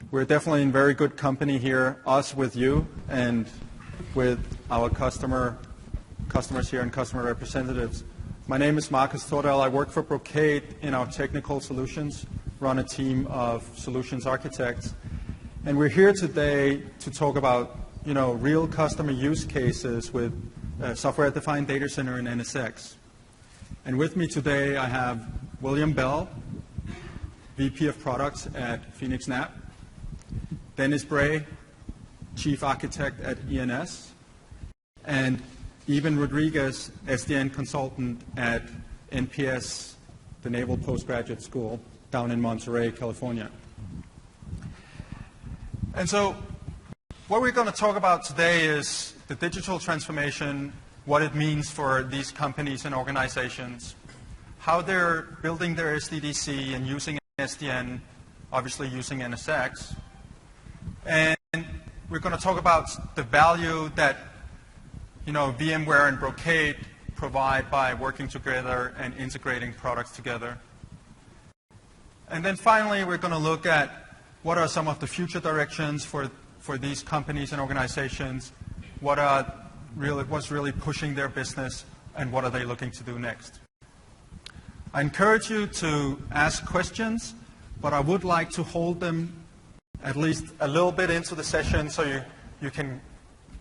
We're definitely in very good company here, us with you and with our customers here and customer representatives. My name is Marcus Thordal. I work for Brocade in our technical solutions, run a team of solutions architects. And we're here today to talk about, real customer use cases with software-defined data center in NSX. And with me today, I have William Bell, VP of Products at phoenixNAP, Dennis Bray, Chief Architect at ENS, and Iben Rodriguez, SDN Consultant at NPS, the Naval Postgraduate School down in Monterey, California. And so what we're going to talk about today is the digital transformation, what it means for these companies and organizations, how they're building their SDDC and using SDN, obviously using NSX. And we're going to talk about the value that VMware and Brocade provide by working together and integrating products together. And then finally, we're going to look at what are some of the future directions for these companies and organizations, what's really pushing their business, and what are they looking to do next. I encourage you to ask questions, but I would like to hold them at least a little bit into the session so you can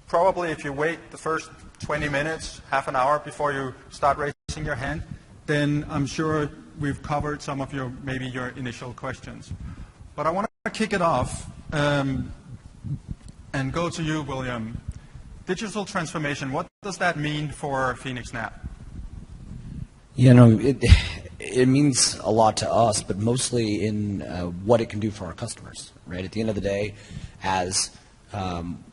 probably, if you wait the first 20 minutes, half an hour before you start raising your hand, then I'm sure we've covered some of maybe your initial questions. But I want to kick it off and go to you, William. Digital transformation, what does that mean for phoenixNAP? It means a lot to us, but mostly in what it can do for our customers, right? At the end of the day, as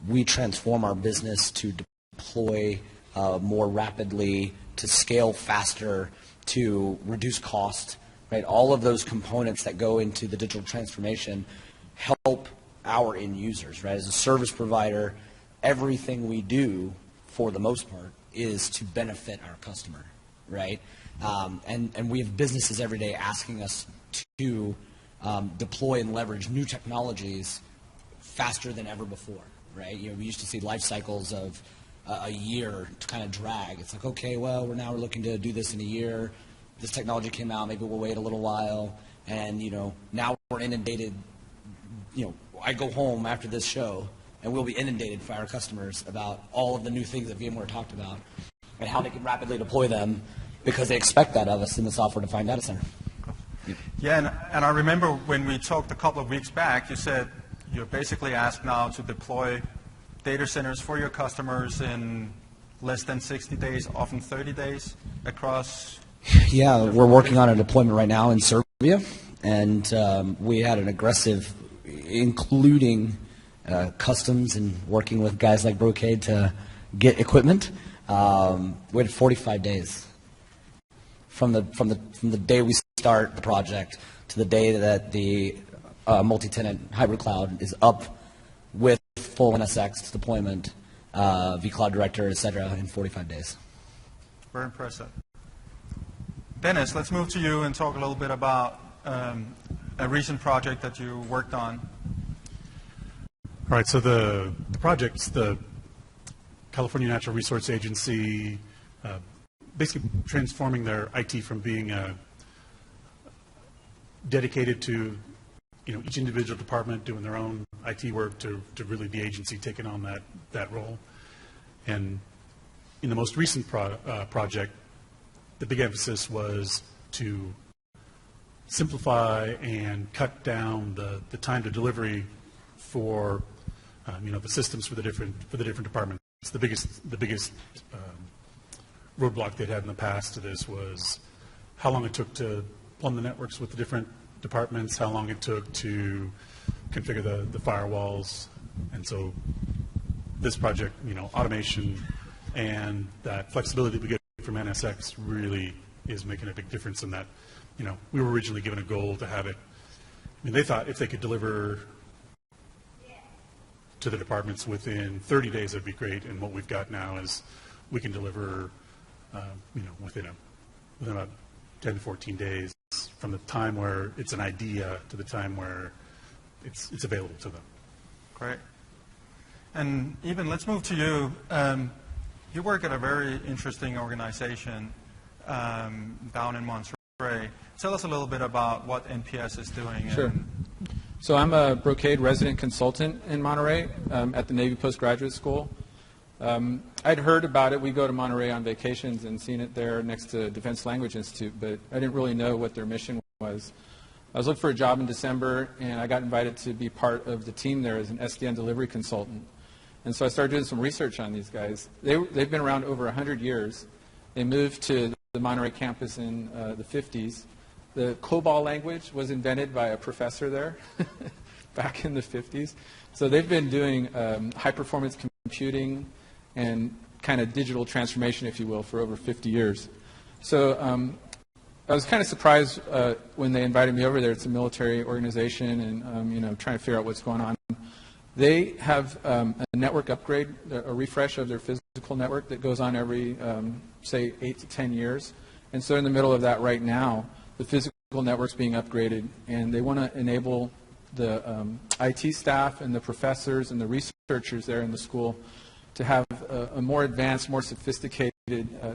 we transform our business to deploy more rapidly, to scale faster, to reduce cost, right? All of those components that go into the digital transformation help our end users, right? As a service provider, everything we do, for the most part, is to benefit our customer, right? And we have businesses every day asking us to deploy and leverage new technologies faster than ever before, right? We used to see life cycles of a year to kind of drag. It's like, okay, well, we're looking to do this in a year. This technology came out, maybe we'll wait a little while. And, now we're inundated. I go home after this show, and we'll be inundated by our customers about all of the new things that VMware talked about and how they can rapidly deploy them because they expect that of us in the software-defined data center. Yeah, and I remember when we talked a couple of weeks back, you said you're basically asked now to deploy data centers for your customers in less than 60 days, often 30 days across. Yeah, we're working on a deployment right now in Serbia, and we had an aggressive, including customs and working with guys like Brocade to get equipment. We had 45 days from the day we start the project to the day that the multi-tenant hybrid cloud is up with full NSX deployment, vCloud Director, et cetera, in 45 days. Very impressive. Dennis, let's move to you and talk a little bit about a recent project that you worked on. All right, so the project's the California Natural Resource Agency, basically transforming their IT from being dedicated to each individual department doing their own IT work to really the agency taking on that role. And in the most recent project, the big emphasis was to simplify and cut down the time to delivery for the systems for the different departments. The biggest roadblock they'd had in the past to this was how long it took to plumb the networks with the different departments, how long it took to configure the firewalls. And so this project, automation and that flexibility we get from NSX really is making a big difference in that. We were originally given a goal to have it. They thought if they could deliver to the departments within 30 days, that'd be great. And what we've got now is we can deliver, within about 10 to 14 days from the time where it's an idea to the time where it's available to them. Great. And Iben, let's move to you. You work at a very interesting organization down in Monterey. Tell us a little bit about what NPS is doing. Sure. So I'm a Brocade resident consultant in Monterey at the Navy Postgraduate School. I'd heard about it. We go to Monterey on vacations and seen it there next to Defense Language Institute, but I didn't really know what their mission was. I was looking for a job in December, and I got invited to be part of the team there as an SDN delivery consultant. And so I started doing some research on these guys. They've been around over 100 years. They moved to the Monterey campus in the 50s. The COBOL language was invented by a professor there back in the 50s. So they've been doing high-performance computing and kind of digital transformation, if you will, for over 50 years. So I was kind of surprised when they invited me over there. It's a military organization, and trying to figure out what's going on. They have a network upgrade, a refresh of their physical network that goes on every, say, 8 to 10 years. And so in the middle of that right now, the physical network's being upgraded, and they want to enable the IT staff and the professors and the researchers there in the school to have a more advanced, more sophisticated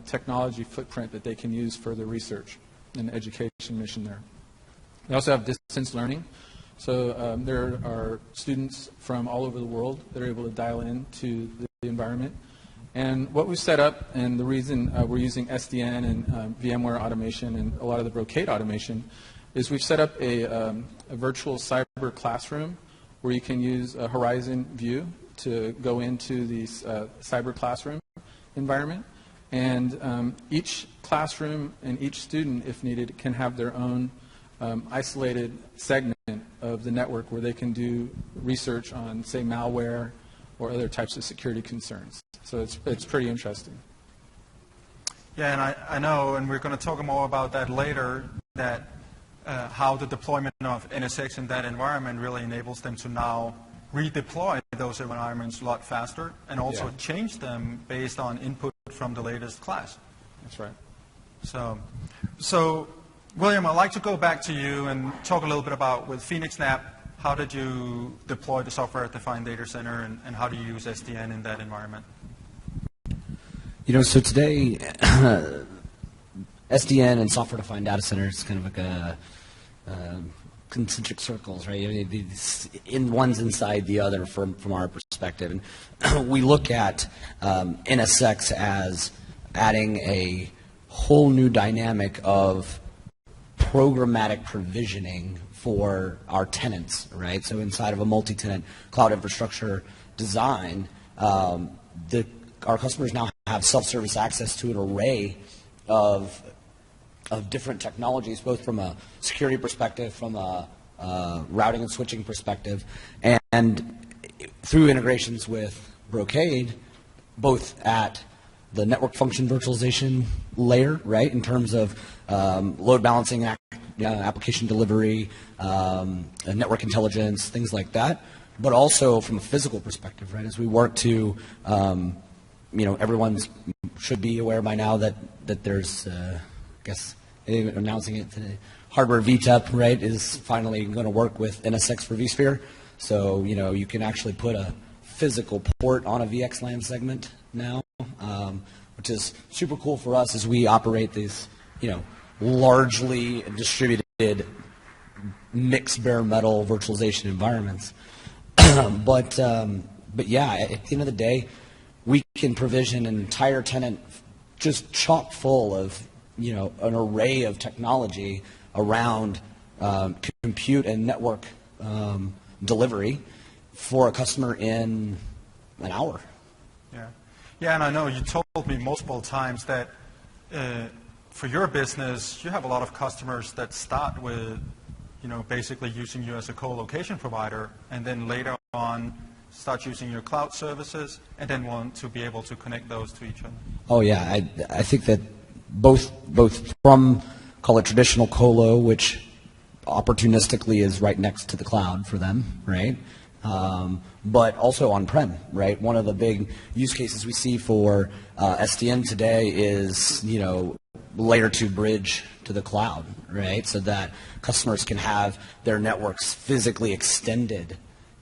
technology footprint that they can use for the research and education mission there. They also have distance learning. So there are students from all over the world that are able to dial into the environment. And what we've set up, and the reason we're using SDN and VMware automation and a lot of the Brocade automation, is we've set up a virtual cyber classroom where you can use a horizon view to go into the cyber classroom environment. And each classroom and each student, if needed, can have their own isolated segment of the network where they can do research on, say, malware or other types of security concerns. So it's pretty interesting. Yeah, and I know, and we're going to talk more about that later, that how the deployment of NSX in that environment really enables them to now redeploy those environments a lot faster and also change them based on input from the latest class. That's right. So William, I'd like to go back to you and talk a little bit about, with phoenixNAP, how did you deploy the software-defined data center, and how do you use SDN in that environment? So today, SDN and software-defined data center is kind of like a concentric circles, right? One's inside the other from our perspective. And we look at NSX as adding a whole new dynamic of programmatic provisioning for our tenants, right? So inside of a multi-tenant cloud infrastructure design, our customers now have self-service access to an array of different technologies, both from a security perspective, from a routing and switching perspective, and through integrations with Brocade, both at the network function virtualization layer, right, in terms of load balancing, application delivery, network intelligence, things like that, but also from a physical perspective, right, as we work to, everyone should be aware by now that there's, I guess, announcing it today, hardware VTEP, right, is finally going to work with NSX for vSphere. So, you can actually put a physical port on a VXLAN segment now, which is super cool for us as we operate these, largely distributed mixed bare metal virtualization environments. But yeah, at the end of the day, we can provision an entire tenant just chock full of, an array of technology around compute and network delivery for a customer in an hour. Yeah, and I know you told me multiple times that for your business, you have a lot of customers that start with, basically using you as a co-location provider, and then later on start using your cloud services, and then want to be able to connect those to each other. Oh yeah, I think that both from, call it traditional colo, which opportunistically is right next to the cloud for them, right? But also on-prem, right? One of the big use cases we see for SDN today is, layer 2 bridge to the cloud, right? So that customers can have their networks physically extended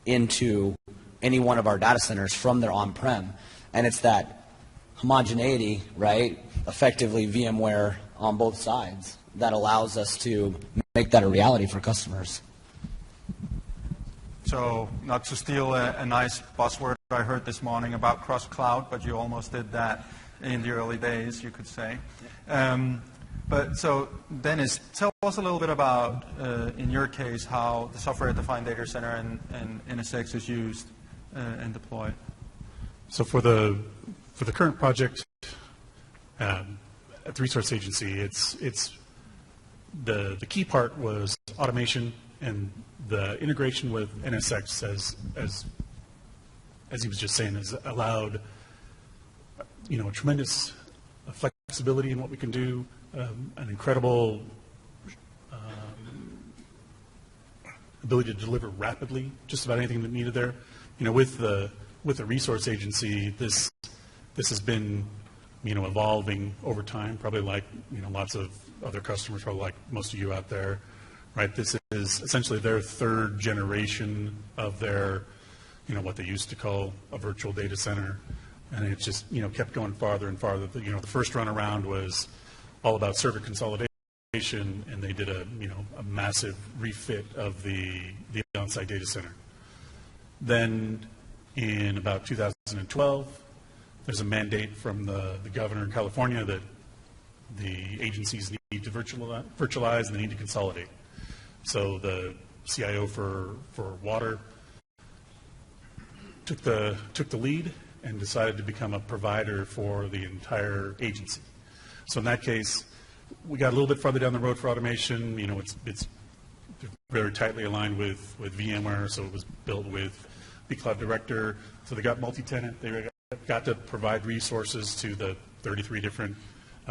into any one of our data centers from their on-prem. And it's that homogeneity, right, effectively VMware on both sides, that allows us to make that a reality for customers. So not to steal a nice buzzword I heard this morning about cross-cloud, but you almost did that in the early days, you could say. But so, Dennis, tell us a little bit about, in your case, how the software-defined data center and NSX is used and deployed. So for the current project at the Resource Agency, it's the key part was automation and the integration with NSX, as he was just saying, has allowed a tremendous flexibility in what we can do, an incredible ability to deliver rapidly just about anything that needed there. With the Resource Agency, this has been evolving over time, probably like lots of other customers, probably like most of you out there, right? This is essentially their third generation of their what they used to call a virtual data center, and it just kept going farther and farther. The first run around was all about server consolidation, and they did a massive refit of the on-site data center. Then in about 2012, there's a mandate from the governor in California that the agencies need to virtualize and they need to consolidate. So the CIO for water took the lead and decided to become a provider for the entire agency. So in that case, we got a little bit farther down the road for automation. It's very tightly aligned with VMware, so it was built with vCloud Director. So they got multi-tenant. They got to provide resources to the 33 different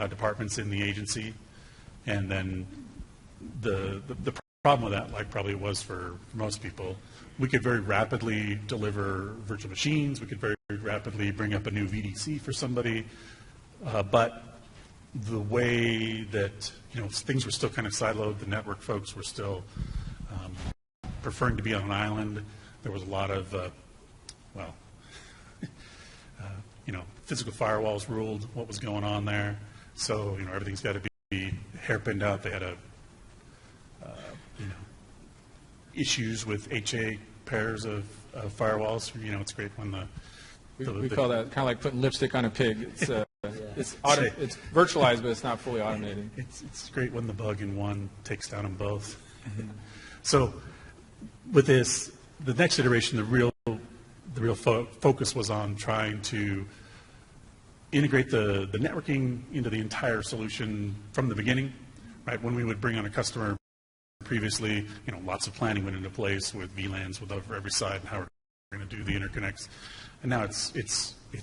departments in the agency. And then the problem with that, like probably it was for most people, we could very rapidly deliver virtual machines. We could very rapidly bring up a new VDC for somebody. But the way that things were still kind of siloed, the network folks were still preferring to be on an island. There was a lot of physical firewalls ruled what was going on there. So everything's got to be hairpinned out. They had issues with HA pairs of firewalls. It's great when we call that kind of like putting lipstick on a pig. It's it's virtualized, but it's not fully automated. It's great when the bug in one takes down them both. So with this, the next iteration, the real focus was on trying to integrate the networking into the entire solution from the beginning. Right when we would bring on a customer previously, lots of planning went into place with VLANs for every side and how we're going to do the interconnects. And now it's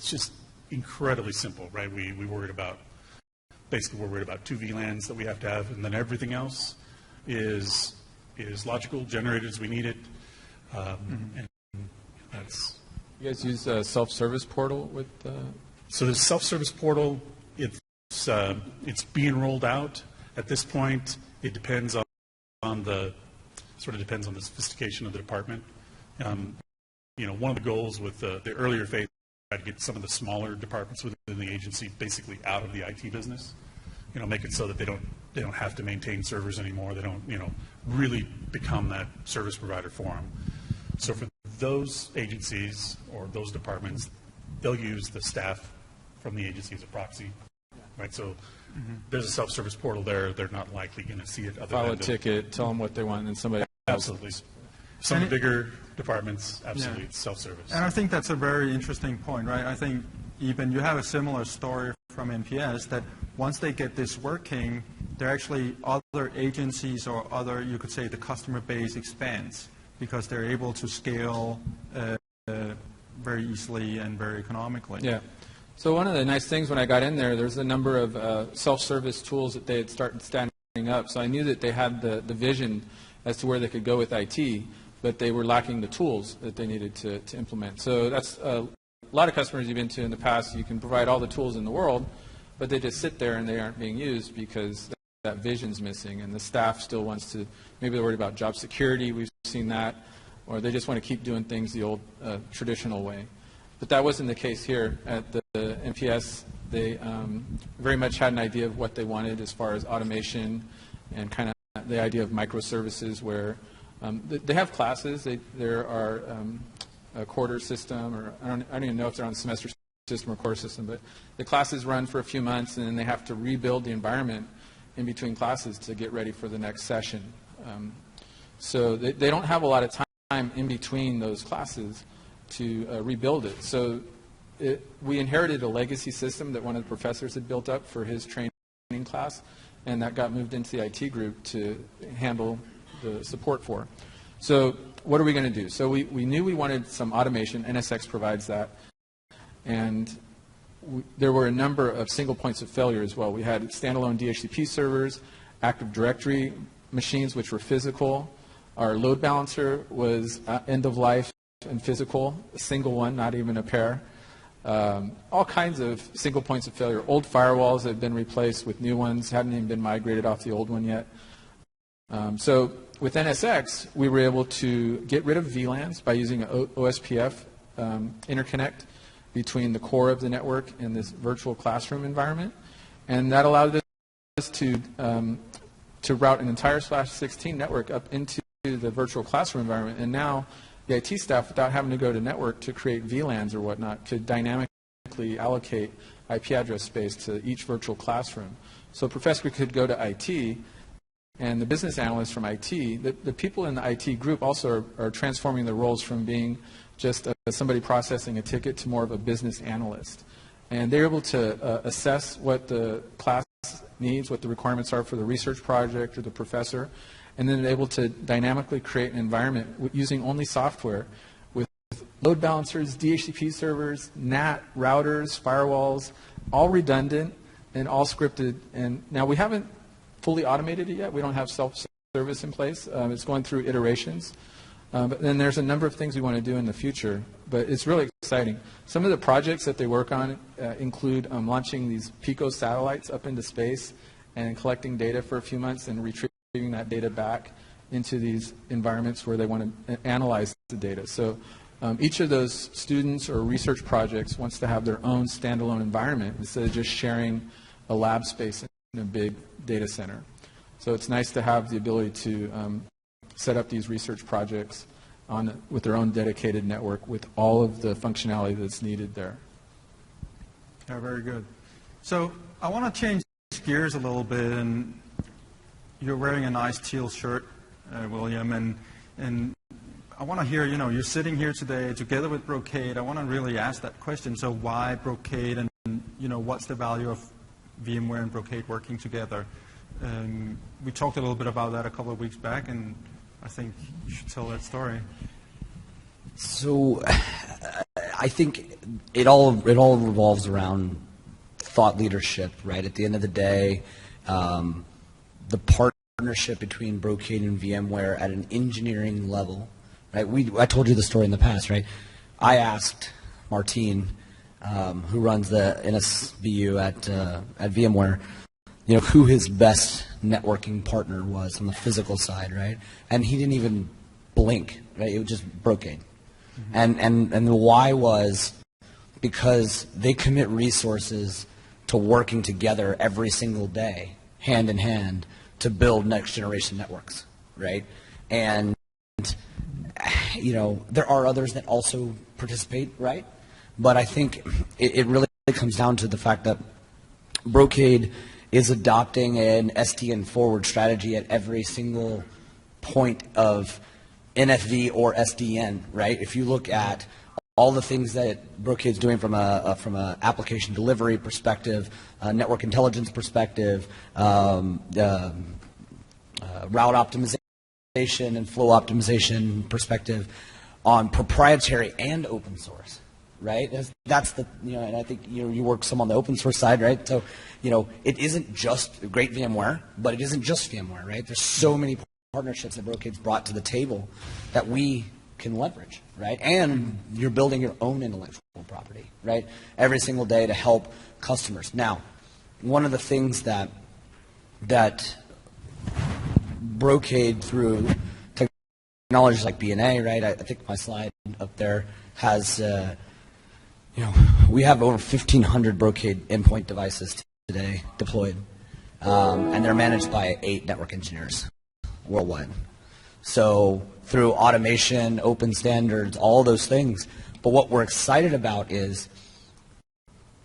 just incredibly simple, right? We're worried about two VLANs that we have to have, and then everything else is logical, generated as we need it. And that's. You guys use a self-service portal with? So the self-service portal, it's being rolled out at this point. It depends on the sophistication of the department. One of the goals with the earlier phase was to get some of the smaller departments within the agency basically out of the IT business. Make it so that they don't have to maintain servers anymore. They don't really become that service provider for them. So for those agencies or those departments, they'll use the staff from the agency as a proxy, right? So there's a self-service portal there. They're not likely going to see it. File a ticket, tell them what they want, and somebody absolutely. Some of the bigger departments, absolutely, it's self-service. And I think that's a very interesting point, right? I think, Iben, you have a similar story from MPS that once they get this working, there are actually other agencies or other, you could say, the customer base expands because they're able to scale very easily and very economically. Yeah. So one of the nice things when I got in there's a number of self-service tools that they had started standing up. So I knew that they had the vision as to where they could go with IT, but they were lacking the tools that they needed to implement. So that's a lot of customers you've been to in the past. You can provide all the tools in the world, but they just sit there and they aren't being used because that vision's missing, and the staff still wants to, maybe they're worried about job security, we've seen that, or they just want to keep doing things the old traditional way. But that wasn't the case here at the MPS. They very much had an idea of what they wanted as far as automation and kind of the idea of microservices where they have classes. There are a quarter system, or I don't even know if they're on the semester system or quarter system, but the classes run for a few months and then they have to rebuild the environment in between classes to get ready for the next session. So they don't have a lot of time in between those classes to rebuild it. So we inherited a legacy system that one of the professors had built up for his training class, and that got moved into the IT group to handle the support for. So what are we going to do? So we knew we wanted some automation. NSX provides that. And there were a number of single points of failure as well. We had standalone DHCP servers, Active Directory machines, which were physical. Our load balancer was end of life and physical, a single one, not even a pair. All kinds of single points of failure. Old firewalls that had been replaced with new ones, hadn't even been migrated off the old one yet. So with NSX, we were able to get rid of VLANs by using an OSPF interconnect between the core of the network and this virtual classroom environment. And that allowed us to route an entire /16 network up into the virtual classroom environment. And now the IT staff, without having to go to network to create VLANs or whatnot, could dynamically allocate IP address space to each virtual classroom. So a professor could go to IT, and the business analysts from IT, the people in the IT group also are transforming their roles from being just somebody processing a ticket to more of a business analyst. And they're able to assess what the class needs, what the requirements are for the research project or the professor, and then they're able to dynamically create an environment using only software with load balancers, DHCP servers, NAT, routers, firewalls, all redundant and all scripted. And now we haven't fully automated it yet. We don't have self-service in place. It's going through iterations. But then there's a number of things we want to do in the future, but it's really exciting. Some of the projects that they work on include launching these Pico satellites up into space and collecting data for a few months and retrieving that data back into these environments where they want to analyze the data. So each of those students or research projects wants to have their own standalone environment instead of just sharing a lab space in a big data center. So it's nice to have the ability to set up these research projects with their own dedicated network with all of the functionality that's needed there. Yeah, very good. So I want to change gears a little bit, and you're wearing a nice teal shirt, William, and I want to hear, you're sitting here today together with Brocade. I want to really ask that question. So why Brocade, and what's the value of VMware and Brocade working together? We talked a little bit about that a couple of weeks back, and I think you should tell that story. So I think it all revolves around thought leadership, right? At the end of the day, the partnership between Brocade and VMware at an engineering level, right? I told you the story in the past, right? I asked Martin, who runs the NSBU at VMware, who his best networking partner was on the physical side, right? And he didn't even blink, right? It was just Brocade. Mm-hmm. And the why was because they commit resources to working together every single day, hand in hand, to build next generation networks, right? And, there are others that also participate, right? But I think it really comes down to the fact that Brocade is adopting an SDN forward strategy at every single point of NFV or SDN, right? If you look at all the things that Brocade's doing from a application delivery perspective, network intelligence perspective, route optimization and flow optimization perspective, on proprietary and open source, right? That's the, and I think you work some on the open source side, right? So, it isn't just great VMware, but it isn't just VMware, right? There's so many partnerships that Brocade's brought to the table that we can leverage, right? And you're building your own intellectual property, right? Every single day to help customers. Now, one of the things that Brocade through technologies like BNA, right? I think my slide up there has, we have over 1,500 Brocade endpoint devices today deployed, and they're managed by 8 network engineers worldwide. So through automation, open standards, all those things. But what we're excited about is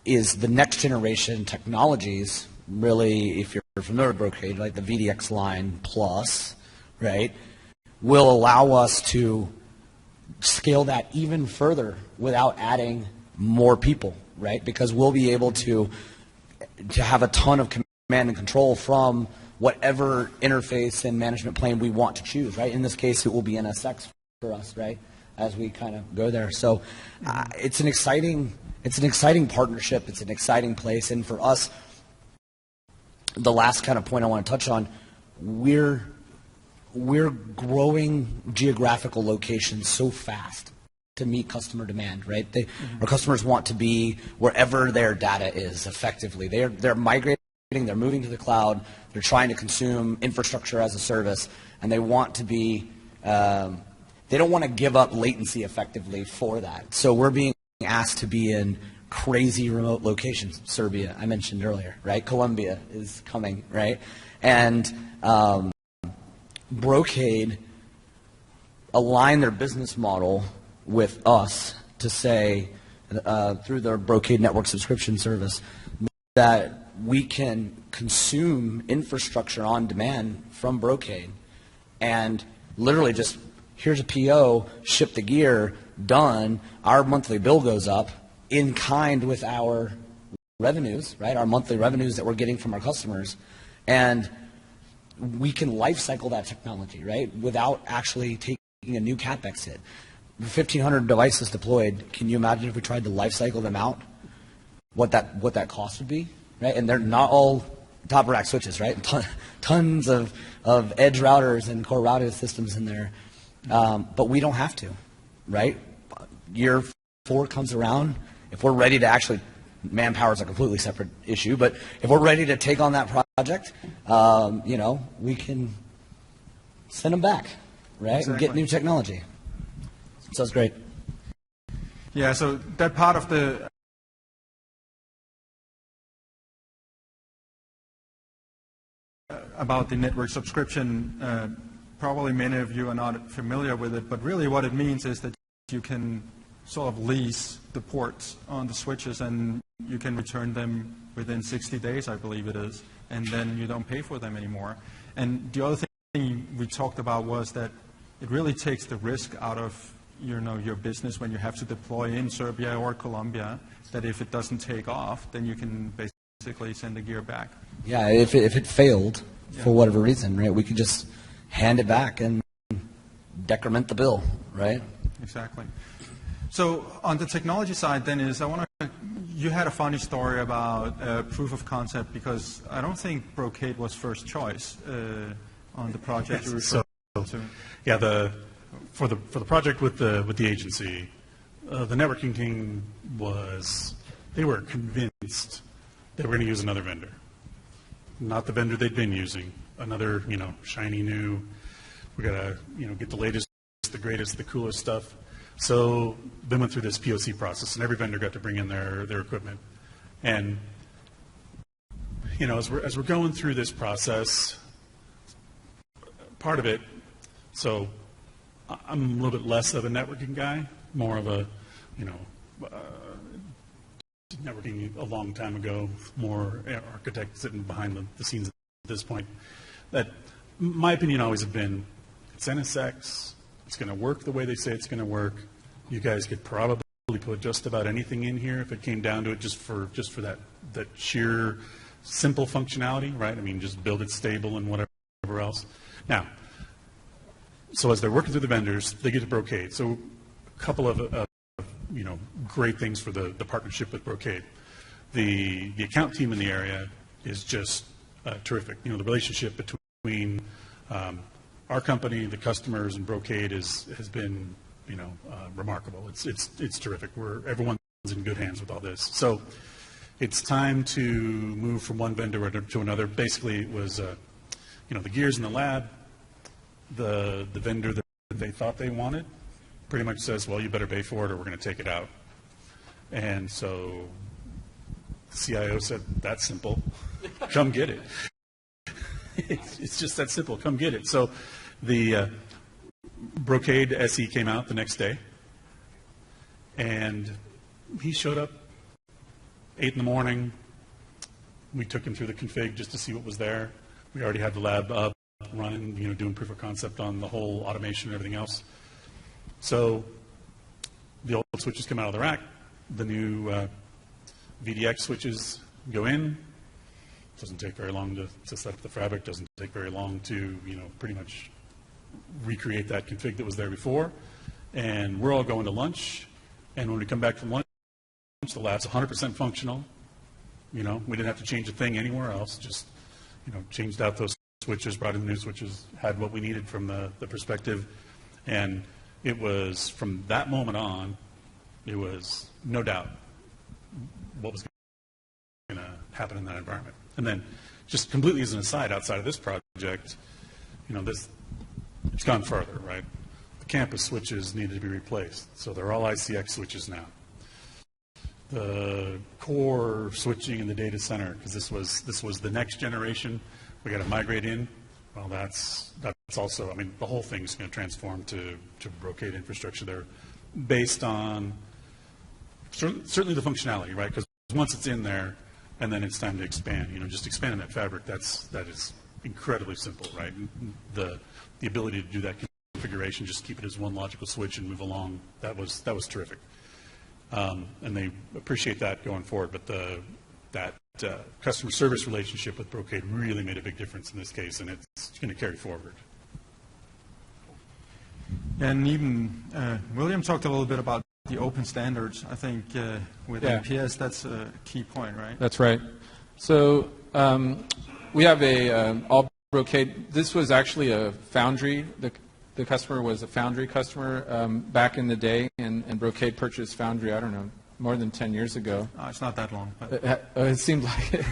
the next generation technologies, really, if you're familiar with Brocade, like the VDX line plus, right, will allow us to scale that even further without adding more people, right? Because we'll be able to have a ton of command and control from whatever interface and management plane we want to choose, right? In this case, it will be NSX for us, right, as we kind of go there. So it's an exciting partnership. It's an exciting place. And for us, the last kind of point I want to touch on, we're growing geographical locations so fast to meet customer demand, right? Our customers want to be wherever their data is effectively. They're migrating, they're moving to the cloud, they're trying to consume infrastructure as a service, and they want to be, they don't want to give up latency effectively for that. So we're being asked to be in crazy remote locations. Serbia, I mentioned earlier, right? Colombia is coming, right? And Brocade aligned their business model with us to say, through their Brocade network subscription service, that we can consume infrastructure on demand from Brocade and literally just, here's a PO, ship the gear, done, our monthly bill goes up in kind with our revenues, right, our monthly revenues that we're getting from our customers, and we can life cycle that technology, right, without actually taking a new CapEx hit. 1,500 devices deployed, can you imagine if we tried to life cycle them out, what that cost would be, right? And they're not all top rack switches, right? Tons of edge routers and core routing systems in there. But we don't have to, right? Year 4 comes around. If we're ready to actually, manpower is a completely separate issue, but if we're ready to take on that project, we can send them back, right? Exactly. And get new technology. So it's great. Yeah, so that part of the about the network subscription, probably many of you are not familiar with it, but really what it means is that you can sort of lease the ports on the switches and you can return them within 60 days, I believe it is, and then you don't pay for them anymore. And the other thing we talked about was that it really takes the risk out of your business when you have to deploy in Serbia or Colombia, that if it doesn't take off, then you can basically send the gear back. Yeah, if it failed for whatever reason, right, we could just hand it back and decrement the bill, right? Exactly. So on the technology side then you had a funny story about proof of concept, because I don't think Brocade was first choice on the project you referred to. Yeah, for the project with the agency, the networking team they were convinced they were going to use another vendor, not the vendor they'd been using, another shiny new. We got to get the latest, the greatest, the coolest stuff. So they went through this POC process, and every vendor got to bring in their equipment. And as we're going through this process, part of it. So I'm a little bit less of a networking guy, more of a networking a long time ago, more architect sitting behind the scenes at this point. That my opinion always have been, it's NSX. It's going to work the way they say it's going to work. You guys could probably put just about anything in here if it came down to it, just for that sheer simple functionality, right? I mean, just build it stable and whatever else. Now, so as they're working through the vendors, they get to Brocade. So a couple of great things for the partnership with Brocade. The account team in the area is just terrific. The relationship between our company, the customers, and Brocade has been, remarkable. It's terrific. Everyone's in good hands with all this. So it's time to move from one vendor to another. Basically, it was, the gears in the lab, the vendor that they thought they wanted pretty much says, well, you better pay for it or we're going to take it out. And so the CIO said, that's simple. Come get it. It's just that simple. Come get it. So the Brocade SE came out the next day, and he showed up 8 in the morning. We took him through the config just to see what was there. We already had the lab up, running, doing proof of concept on the whole automation and everything else. So the old switches come out of the rack. The new VDX switches go in. Doesn't take very long to set up the fabric. Doesn't take very long to, pretty much recreate that config that was there before. And we're all going to lunch. And when we come back from lunch, the lab's 100% functional. We didn't have to change a thing anywhere else. Just, changed out those switches, brought in the new switches, had what we needed from the perspective. And it was, from that moment on, it was no doubt what was going to happen in that environment. And then, just completely as an aside, outside of this project, it's gone further, right? The campus switches needed to be replaced, so they're all ICX switches now. The core switching in the data center, because this was the next generation, we got to migrate in. Well, that's also, the whole thing's going to transform to Brocade infrastructure there, based on certainly the functionality, right? Because once it's in there, and then it's time to expand. Just expanding that fabric, that is incredibly simple, right? The ability to do that configuration, just keep it as one logical switch and move along, that was terrific. And they appreciate that going forward. But that customer service relationship with Brocade really made a big difference in this case, and it's going to carry forward. And even William talked a little bit about the open standards. I think with MPS, that's a key point, right? That's right. So we have all Brocade. This was actually a foundry. The customer was a foundry customer back in the day, and Brocade purchased foundry, I don't know, more than 10 years ago. It's not that long. It seemed like it.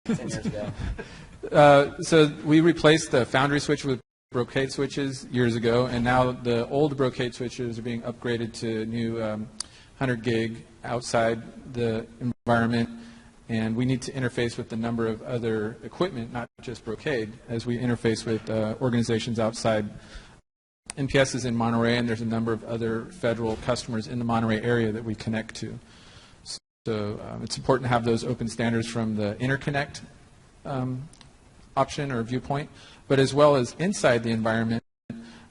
10 years ago. So we replaced the foundry switch with Brocade switches years ago, and now the old Brocade switches are being upgraded to new 100 gig outside the environment, and we need to interface with a number of other equipment, not just Brocade, as we interface with organizations outside. NPS is in Monterey, and there's a number of other federal customers in the Monterey area that we connect to. So it's important to have those open standards from the interconnect option or viewpoint, but as well as inside the environment.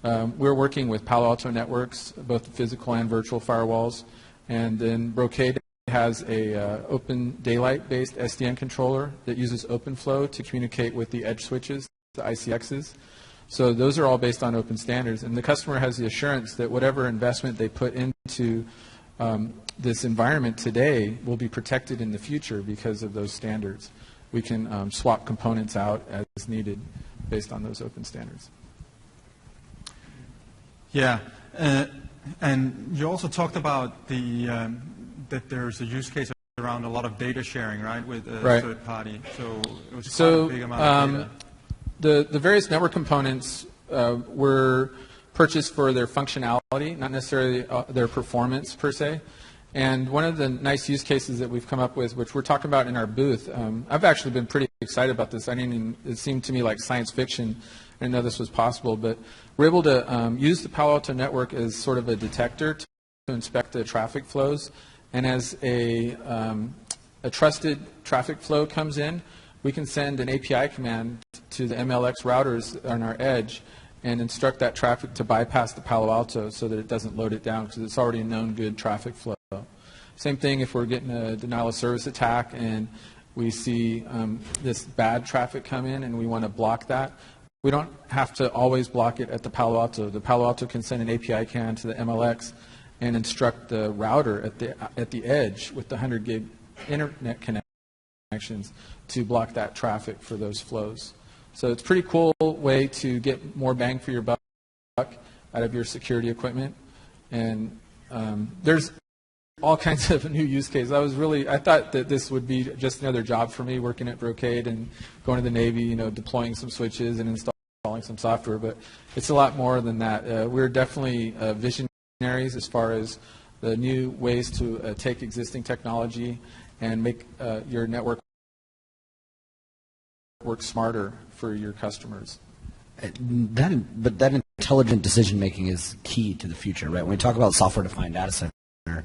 We're working with Palo Alto networks, both physical and virtual firewalls, and then Brocade has a open daylight-based SDN controller that uses OpenFlow to communicate with the edge switches, the ICXs. So those are all based on open standards, and the customer has the assurance that whatever investment they put into this environment today will be protected in the future because of those standards. We can swap components out as needed based on those open standards. Yeah, and you also talked about that there's a use case around a lot of data sharing, right, with a third party. So it was quite a big amount of data. The various network components were purchased for their functionality, not necessarily their performance per se. And one of the nice use cases that we've come up with, which we're talking about in our booth, I've actually been pretty excited about this. It seemed to me like science fiction. I didn't know this was possible, but we're able to use the Palo Alto network as sort of a detector to inspect the traffic flows. And as a trusted traffic flow comes in, we can send an API command to the MLX routers on our edge and instruct that traffic to bypass the Palo Alto so that it doesn't load it down because it's already a known good traffic flow. Same thing if we're getting a denial of service attack and we see this bad traffic come in and we want to block that. We don't have to always block it at the Palo Alto. The Palo Alto can send an API command to the MLX and instruct the router at the edge with the 100 gig internet connections to block that traffic for those flows. So it's a pretty cool way to get more bang for your buck out of your security equipment. And there's all kinds of new use cases. I thought that this would be just another job for me, working at Brocade and going to the Navy, deploying some switches and installing some software, but it's a lot more than that. We're definitely visionaries as far as the new ways to take existing technology and make your network work smarter for your customers. But that intelligent decision making is key to the future, right? When we talk about software-defined data center,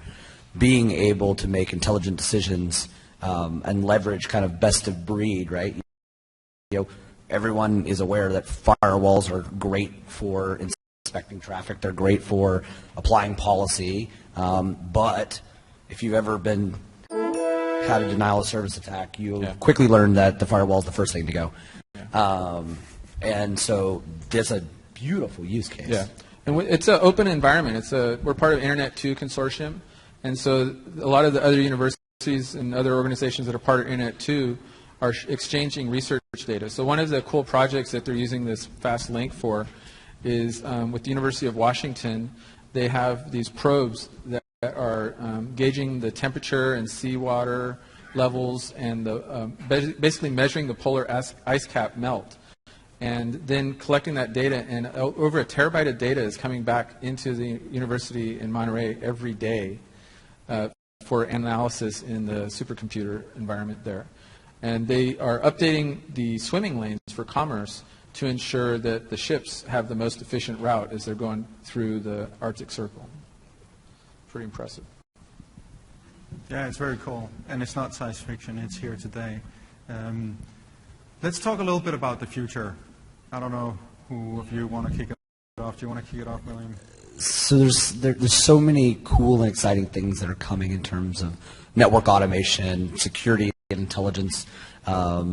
being able to make intelligent decisions and leverage kind of best of breed, right? Everyone is aware that firewalls are great for inspecting traffic. They're great for applying policy. But if you've ever had a denial of service attack, you'll quickly learn that the firewall is the first thing to go. And so there's a beautiful use case. Yeah, and it's an open environment. We're part of Internet 2 Consortium, and so a lot of the other universities and other organizations that are part of Internet 2 are exchanging research data. So one of the cool projects that they're using this fast link for is with the University of Washington. They have these probes that are gauging the temperature and seawater levels and basically measuring the polar ice cap melt. And then collecting that data, and over 1 terabyte of data is coming back into the university in Monterey every day for analysis in the supercomputer environment there. And they are updating the swimming lanes for commerce to ensure that the ships have the most efficient route as they're going through the Arctic Circle. Pretty impressive. Yeah, it's very cool. And it's not science fiction, it's here today. Let's talk a little bit about the future. I don't know who of you want to kick it off. Do you want to kick it off, William? So there's so many cool and exciting things that are coming in terms of network automation, security and intelligence, a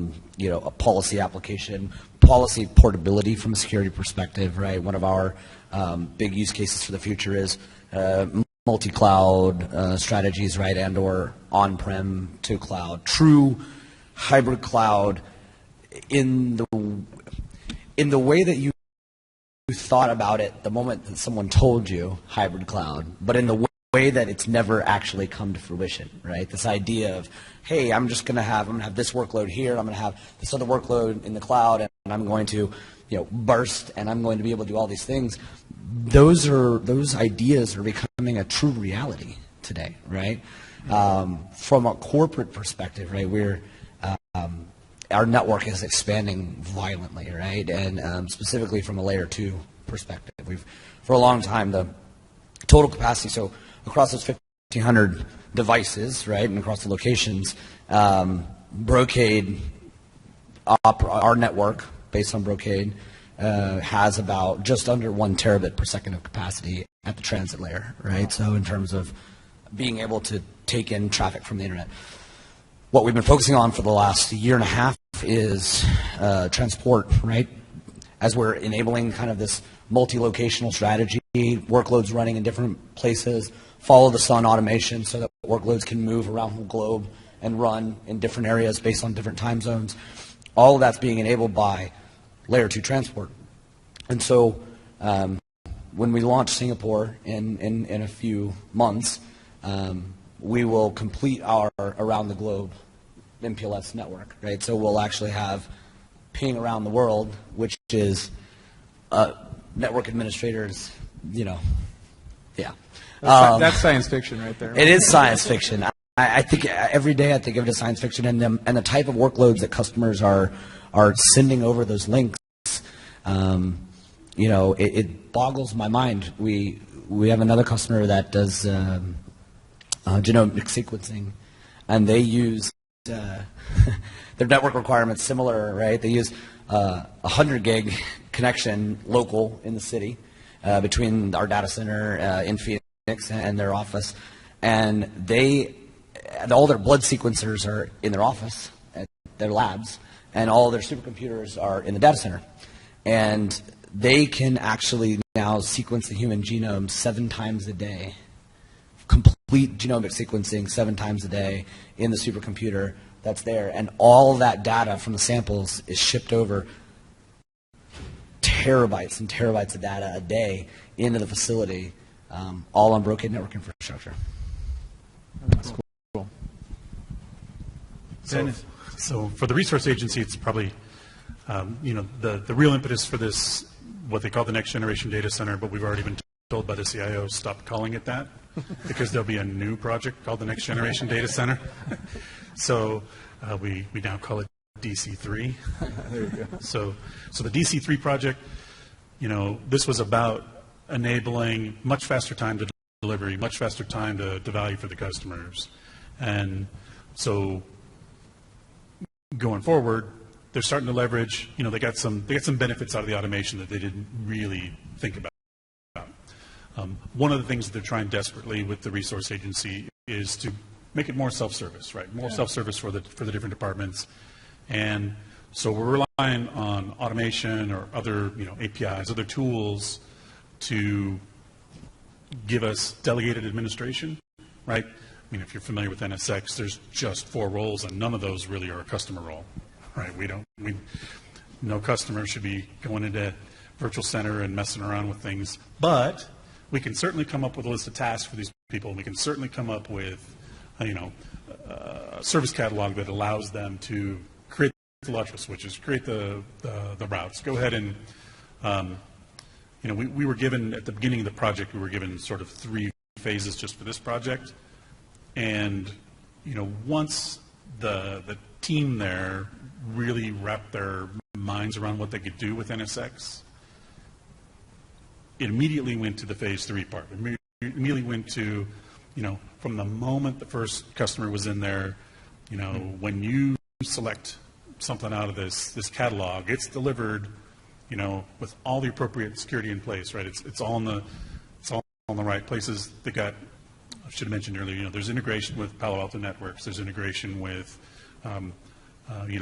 policy application, policy portability from a security perspective, right? One of our big use cases for the future is multi-cloud strategies, right, and or on-prem to cloud. True hybrid cloud in the way that you thought about it the moment that someone told you hybrid cloud, but in the way that it's never actually come to fruition, right? This idea of, hey, I'm going to have this workload here, I'm going to have this other workload in the cloud, and I'm going to, burst, and I'm going to be able to do all these things. Those ideas are becoming a true reality today, right? From a corporate perspective, right, our network is expanding violently, right? And specifically from a layer 2 perspective. For a long time, the total capacity, so across those 1,500 devices, right, and across the locations, Brocade, our network, based on Brocade, has about just under 1 terabit per second of capacity at the transit layer, right? So in terms of being able to take in traffic from the internet. What we've been focusing on for the last year and a half is transport, right? As we're enabling kind of this multi-locational strategy, workloads running in different places, follow the sun automation so that workloads can move around the globe and run in different areas based on different time zones. All of that's being enabled by layer 2 transport. And so when we launch Singapore in a few months, we will complete our around the globe MPLS network, right? So we'll actually have ping around the world, which is network administrators, yeah. That's science fiction right there. It is science fiction. I think every day I think of it as science fiction, and the type of workloads that customers are sending over those links. It boggles my mind. We have another customer that does genomic sequencing, and they use their network requirements similar, right? They use 100 gig connection local in the city between our data center in Phoenix and their office, and all their blood sequencers are in their office at their labs, and all their supercomputers are in the data center, and they can actually now sequence the human genome 7 times a day. Complete genomic sequencing 7 times a day in the supercomputer that's there, and all that data from the samples is shipped over terabytes and terabytes of data a day into the facility, all on Brocade network infrastructure. That's cool. So for the resource agency, it's probably, the real impetus for this, what they call the next generation data center, but we've already been told by the CIO, stop calling it that, because there'll be a new project called the next generation data center. So we now call it DC3. There you go. So the DC3 project, this was about enabling much faster time to delivery, much faster time to value for the customers. And so going forward, they're starting to leverage, they got some benefits out of the automation that they didn't really think about. One of the things that they're trying desperately with the resource agency is to make it more self-service, right? More self-service for the different departments. And so we're relying on automation or other, APIs, other tools to give us delegated administration, right? I mean, if you're familiar with NSX, there's just 4 roles, and none of those really are a customer role, right? No customer should be going into Virtual Center and messing around with things, but we can certainly come up with a list of tasks for these people. We can certainly come up with, a service catalog that allows them to create the logical switches, create the routes. Go ahead and, we were given, at the beginning of the project, we were given sort of 3 phases just for this project. And, once the team there really wrapped their minds around what they could do with NSX, it immediately went to the phase 3 part. It immediately went to, from the moment the first customer was in there, when you select something out of this catalog, it's delivered, with all the appropriate security in place, right? It's all in the right places. They got, I should have mentioned earlier, there's integration with Palo Alto networks. There's integration with,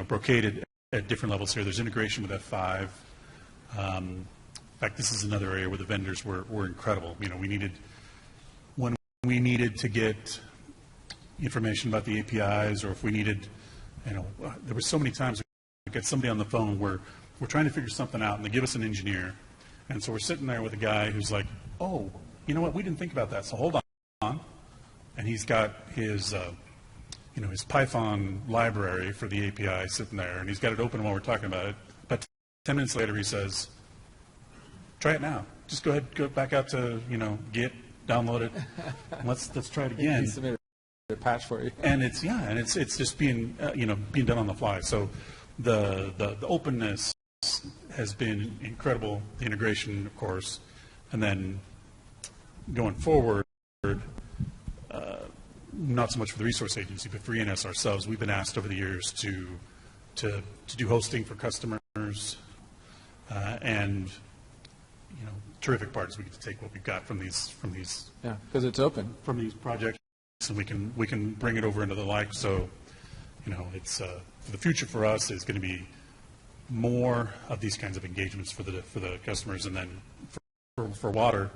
Brocade at different levels here. There's integration with F5. In fact, this is another area where the vendors were incredible. When we needed to get information about the APIs, or if we needed, there were so many times we get somebody on the phone where we're trying to figure something out, and they give us an engineer, and so we're sitting there with a guy who's like, oh, you know what, we didn't think about that, so hold on. And he's got his, his Python library for the API sitting there, and he's got it open while we're talking about it. But 10 minutes later, he says, try it now. Just go ahead, go back out to, Git, download it, and let's try it again. He submitted a patch for you. And it's just being, being done on the fly. So the openness has been incredible. The integration, of course, and then going forward. Not so much for the resource agency, but for ENS ourselves, we've been asked over the years to do hosting for customers, and terrific part is we get to take what we've got from these because it's open from these projects, and we can bring it over into the like. So it's for the future for us is going to be more of these kinds of engagements for the customers, and then for water.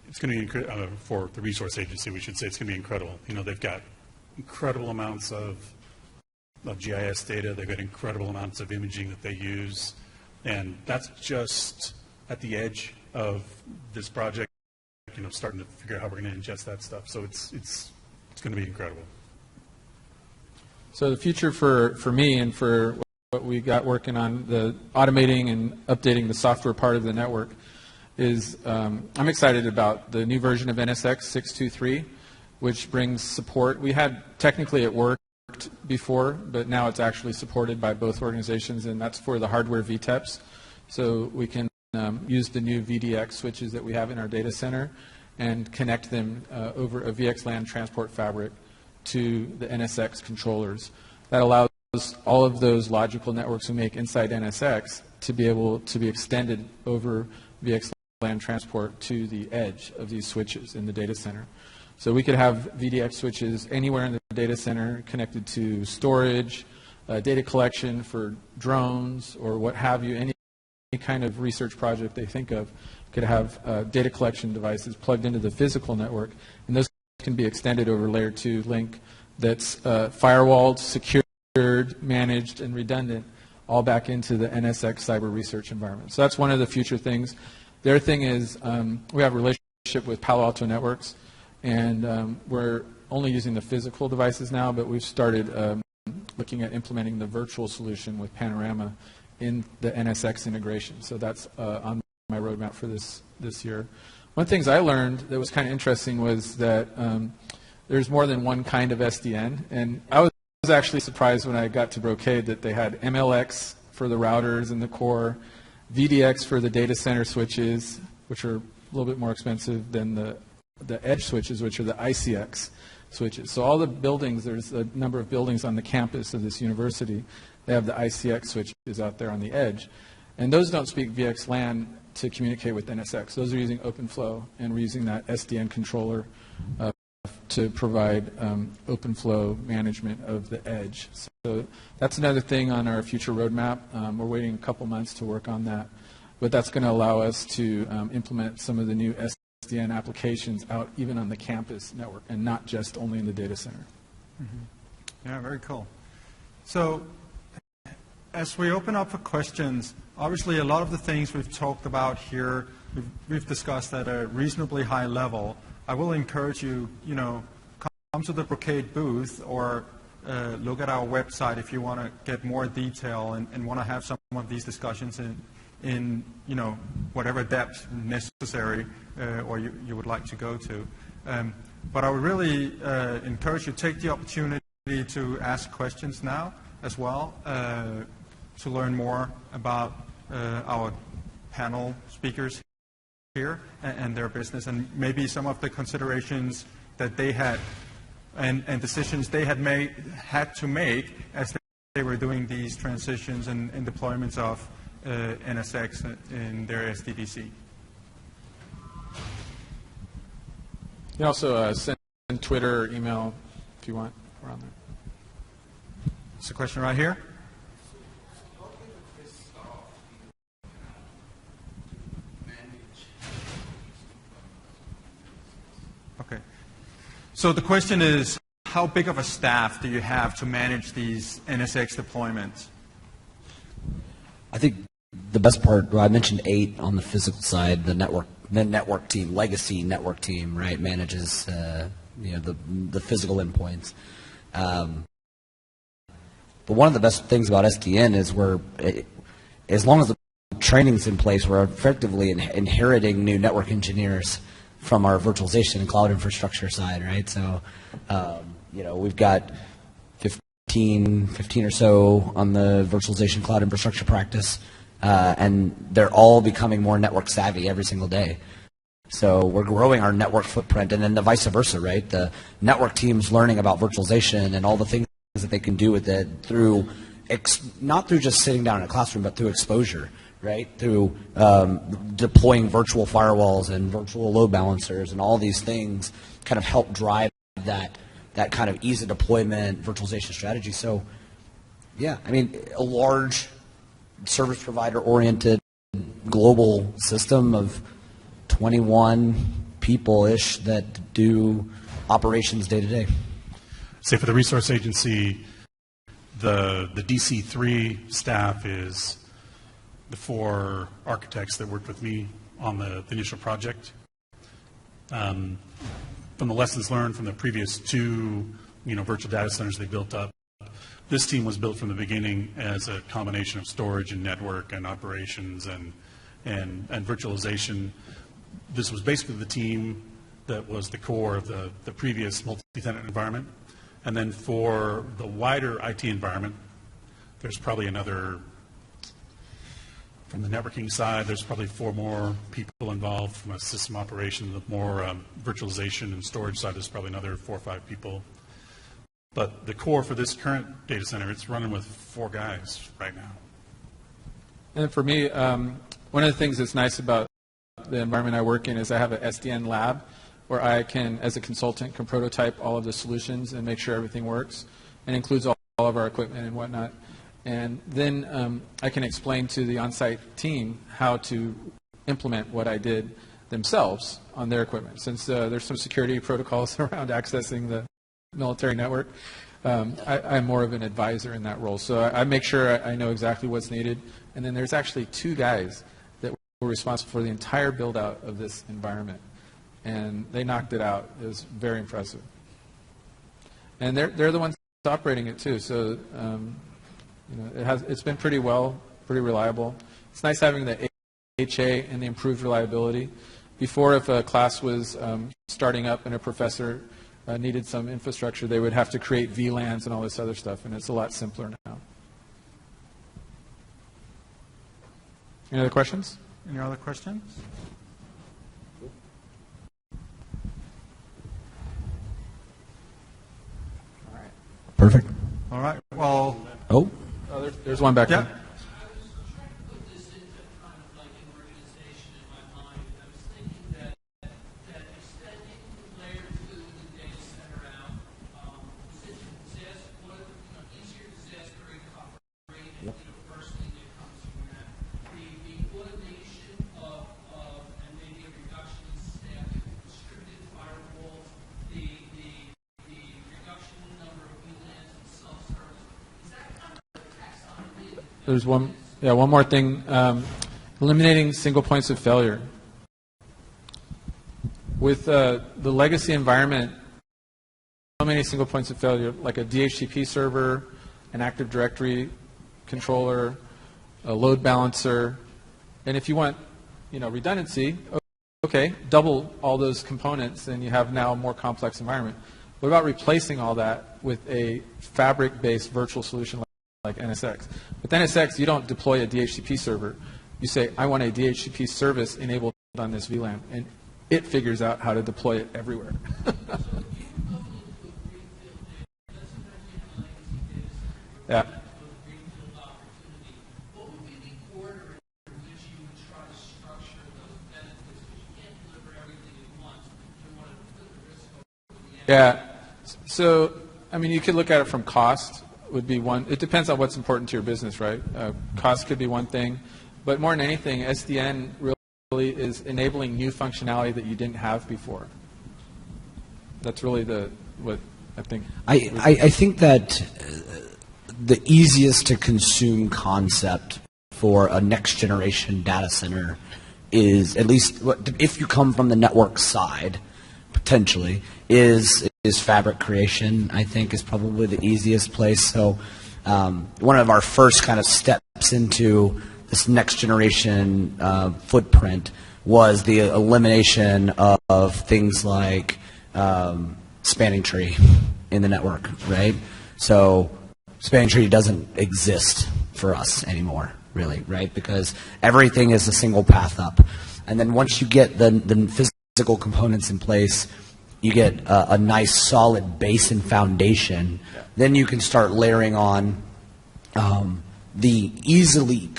It's going to be for the resource agency. We should say it's going to be incredible. They've got incredible amounts of GIS data. They've got incredible amounts of imaging that they use, and that's just at the edge of this project. Starting to figure out how we're going to ingest that stuff. So it's going to be incredible. So the future for me and for what we got working on the automating and updating the software part of the network is I'm excited about the new version of NSX 623, which brings support. We had technically it worked before, but now it's actually supported by both organizations, and that's for the hardware VTEPs. So we can use the new VDX switches that we have in our data center and connect them over a VXLAN transport fabric to the NSX controllers. That allows all of those logical networks we make inside NSX to be able to be extended over VXLAN transport to the edge of these switches in the data center. So we could have VDX switches anywhere in the data center connected to storage, data collection for drones, or what have you. Any kind of research project they think of could have data collection devices plugged into the physical network, and those can be extended over layer 2 link that's firewalled, secured, managed, and redundant, all back into the NSX cyber research environment. So that's one of the future things. The other thing is we have a relationship with Palo Alto Networks, And we're only using the physical devices now, but we've started looking at implementing the virtual solution with Panorama in the NSX integration. So that's on my roadmap for this year. One of the things I learned that was kind of interesting was that there's more than one kind of SDN. And I was actually surprised when I got to Brocade that they had MLX for the routers and the core, VDX for the data center switches, which are a little bit more expensive than the edge switches, which are the ICX switches. So all the buildings, there's a number of buildings on the campus of this university. They have the ICX switches out there on the edge. And those don't speak VXLAN to communicate with NSX. Those are using OpenFlow, and we're using that SDN controller to provide OpenFlow management of the edge. So that's another thing on our future roadmap. We're waiting a couple months to work on that. But that's going to allow us to implement some of the new SDN applications out even on the campus network and not just only in the data center. Mm-hmm. Yeah, very cool. So as we open up for questions, obviously a lot of the things we've talked about here, we've discussed at a reasonably high level. I will encourage you, come to the Brocade booth or look at our website if you want to get more detail and want to have some of these discussions in whatever depth necessary or you would like to go to. But I would really encourage you to take the opportunity to ask questions now as well, to learn more about our panel speakers here and their business, and maybe some of the considerations that they had and decisions they had to make as they were doing these transitions and deployments of NSX in their SDDC. You can also send Twitter or email if you want. We're on there. There's a question right here. Okay. So the question is, how big of a staff do you have to manage these NSX deployments? I think the best part, well, I mentioned 8 on the physical side. The network team, legacy network team, right, manages the physical endpoints. But one of the best things about SDN is as long as the training's in place, we're effectively inheriting new network engineers from our virtualization and cloud infrastructure side, right? So, we've got 15 or so on the virtualization cloud infrastructure practice, and they're all becoming more network savvy every single day. So we're growing our network footprint, and then the vice versa, right? The network team's learning about virtualization and all the things that they can do with it through, not through just sitting down in a classroom, but through exposure, right? Through deploying virtual firewalls and virtual load balancers and all these things kind of help drive that kind of ease of deployment virtualization strategy. So, yeah, I mean, a large service provider-oriented global system of 21 people-ish that do operations day to day. Say for the resource agency, the DC3 staff is the 4 architects that worked with me on the initial project. From the lessons learned from the previous 2 virtual data centers they built up, this team was built from the beginning as a combination of storage and network and operations and virtualization. This was basically the team that was the core of the previous multi-tenant environment. And then for the wider IT environment, there's probably another, from the networking side, there's probably 4 more people involved. From a system operation, the more virtualization and storage side, there's probably another 4 or 5 people. But the core for this current data center, it's running with 4 guys right now. And for me, one of the things that's nice about the environment I work in is I have an SDN Lab where I can, as a consultant, can prototype all of the solutions and make sure everything works, and includes all of our equipment and whatnot. And then I can explain to the on-site team how to implement what I did themselves on their equipment. Since there's some security protocols around accessing the military network, I'm more of an advisor in that role. So I make sure I know exactly what's needed. And then there's actually 2 guys that were responsible for the entire build-out of this environment. and they knocked it out. It was very impressive. And they're the ones operating it too. So it's been pretty reliable. It's nice having the HA and the improved reliability. Before, if a class was starting up and a professor needed some infrastructure, they would have to create VLANs and all this other stuff, and it's a lot simpler now. Any other questions? Any other questions? Perfect. All right. Well. Oh. There's one back there. There's one more thing. Eliminating single points of failure. With the legacy environment, so many single points of failure, like a DHCP server, an Active Directory controller, a load balancer, and if you want, redundancy, okay, double all those components, and you have now a more complex environment. What about replacing all that with a fabric-based virtual solution like NSX? With NSX, you don't deploy a DHCP server. You say, I want a DHCP service enabled on this VLAN, and it figures out how to deploy it everywhere. Yeah. Yeah. So, you could look at it from cost. Would be one. It depends on what's important to your business, right? Cost could be one thing, but more than anything, SDN really is enabling new functionality that you didn't have before. That's really what I think. I think that the easiest to consume concept for a next generation data center is, at least if you come from the network side, potentially, is fabric creation. I think is probably the easiest place. So one of our first kind of steps into this next generation footprint was the elimination of things like spanning tree in the network, right? So spanning tree doesn't exist for us anymore, really, right? Because everything is a single path up. And then once you get the physical components in place, you get a nice solid base and foundation. Yeah. Then you can start layering on the easily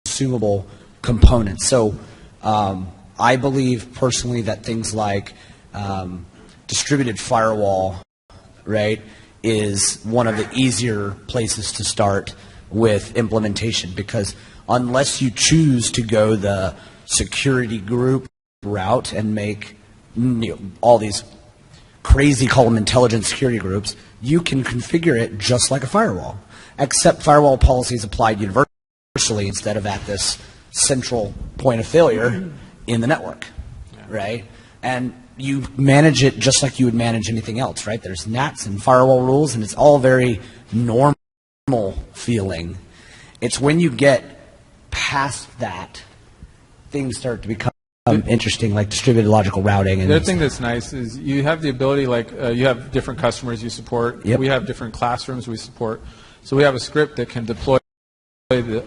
consumable components. So I believe personally that things like distributed firewall, right, is one of the easier places to start with implementation, because unless you choose to go the security group route and make all these crazy, call them intelligent security groups, you can configure it just like a firewall, except firewall policies applied universally instead of at this central point of failure in the network, right? And you manage it just like you would manage anything else, right? There's NATs and firewall rules, and it's all very normal feeling. It's when you get past that, things start to become interesting, like distributed logical routing. And the other thing that's nice is you have the ability, like you have different customers you support. Yep. We have different classrooms we support. So we have a script that can deploy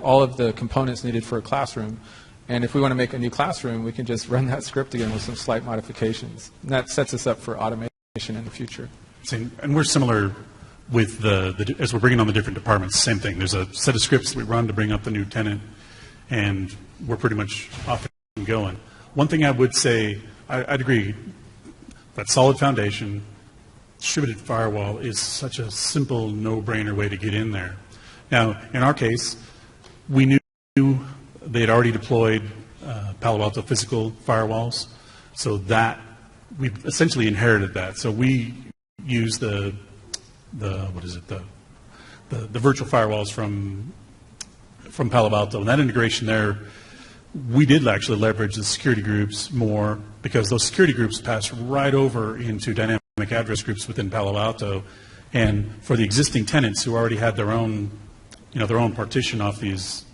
all of the components needed for a classroom. And if we want to make a new classroom, we can just run that script again with some slight modifications. And that sets us up for automation in the future. And we're similar with as we're bringing on the different departments, same thing. There's a set of scripts that we run to bring up the new tenant, and we're pretty much off and going. One thing I would say, I'd agree, that solid foundation, distributed firewall is such a simple, no-brainer way to get in there. Now, in our case, we knew they had already deployed Palo Alto physical firewalls, so that we essentially inherited that. So we use the virtual firewalls from Palo Alto, and that integration there we did actually leverage the security groups more because those security groups pass right over into dynamic address groups within Palo Alto. And for the existing tenants who already had their own, their own partition off these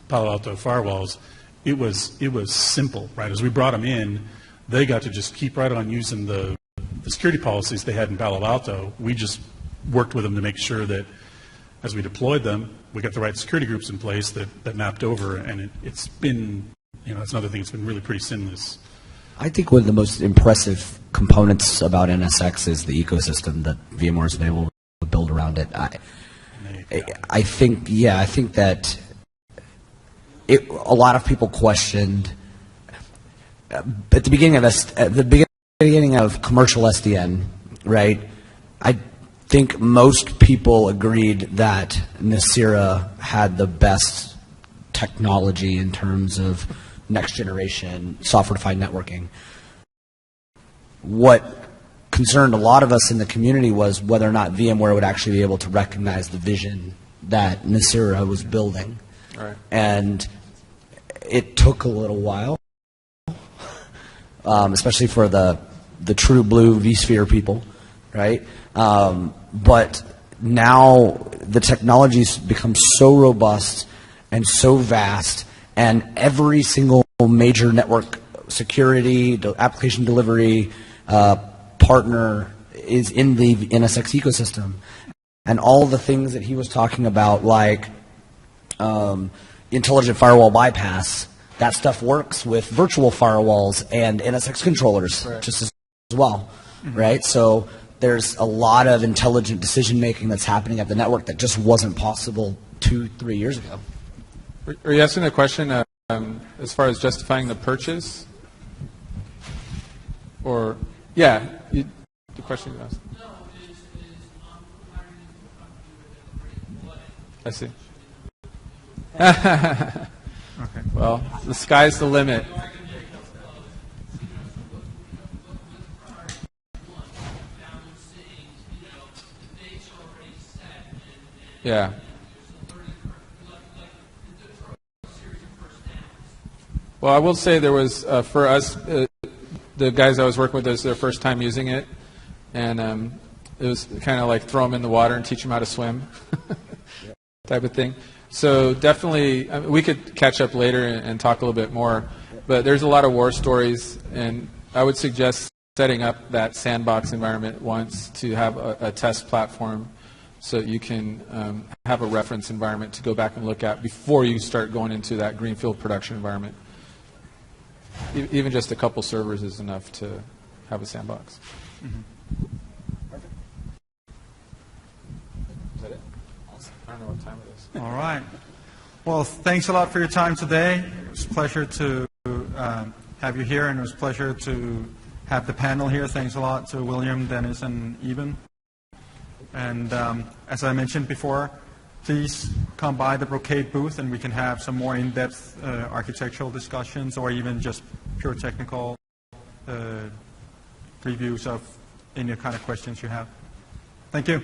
Palo Alto firewalls, it was simple, right? As we brought them in, they got to just keep right on using the security policies they had in Palo Alto. We just worked with them to make sure that as we deployed them, we got the right security groups in place that mapped over, and it's been, that's another thing, it's been really pretty seamless. I think one of the most impressive components about NSX is the ecosystem that VMware has been able to build around it. I think that a lot of people questioned at the beginning of commercial SDN, right? I think most people agreed that Nicira had the best technology in terms of next generation software-defined networking. What concerned a lot of us in the community was whether or not VMware would actually be able to recognize the vision that Nicira was building. Right. And it took a little while, especially for the true blue vSphere people, right? But now the technology's become so robust and so vast, and every single major network security, application delivery partner is in the NSX ecosystem. And all the things that he was talking about, like intelligent firewall bypass, that stuff works with virtual firewalls and NSX controllers just as well, right? So there's a lot of intelligent decision making that's happening at the network that just wasn't possible 2-3 years ago. Are you asking a question as far as justifying the purchase? Or, yeah, the question you asked. I see. Okay. Well, the sky's the limit. Yeah. Well, I will say there was, for us, the guys I was working with, this was their first time using it, and it was kind of like throw them in the water and teach them how to swim type of thing. So definitely, we could catch up later and talk a little bit more, but there's a lot of war stories, and I would suggest setting up that sandbox environment once to have a test platform so you can have a reference environment to go back and look at before you start going into that greenfield production environment. Even just a couple servers is enough to have a sandbox. Mm-hmm. Perfect. Is that it? Awesome. I don't know what time it is. All right. Well, thanks a lot for your time today. It was a pleasure to have you here, and it was a pleasure to have the panel here. Thanks a lot to William, Dennis, and Iben. And as I mentioned before, please come by the Brocade booth and we can have some more in-depth architectural discussions or even just pure technical reviews of any kind of questions you have. Thank you.